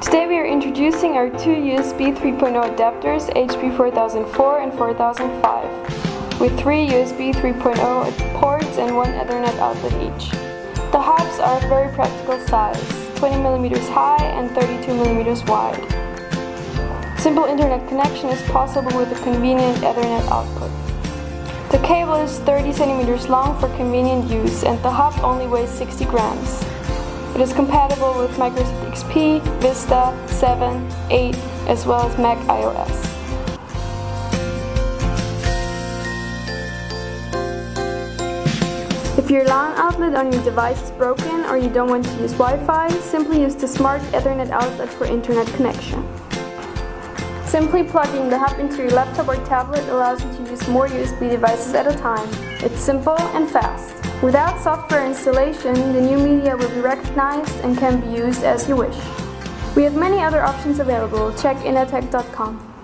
Today we are introducing our two USB 3.0 adapters, HB 4004 and 4005, with three USB 3.0 ports and one Ethernet outlet each. The hubs are of very practical size, 20 mm high and 32 mm wide. Simple internet connection is possible with a convenient Ethernet output. The cable is 30 cm long for convenient use, and the hub only weighs 60 grams. It is compatible with Microsoft XP, Vista, 7, 8, as well as Mac iOS. If your LAN outlet on your device is broken or you don't want to use Wi-Fi, simply use the smart Ethernet outlet for internet connection. Simply plugging the hub into your laptop or tablet allows you to use more USB devices at a time. It's simple and fast. Without software installation, the new media will be recognized and can be used as you wish. We have many other options available. Check Inateck.com.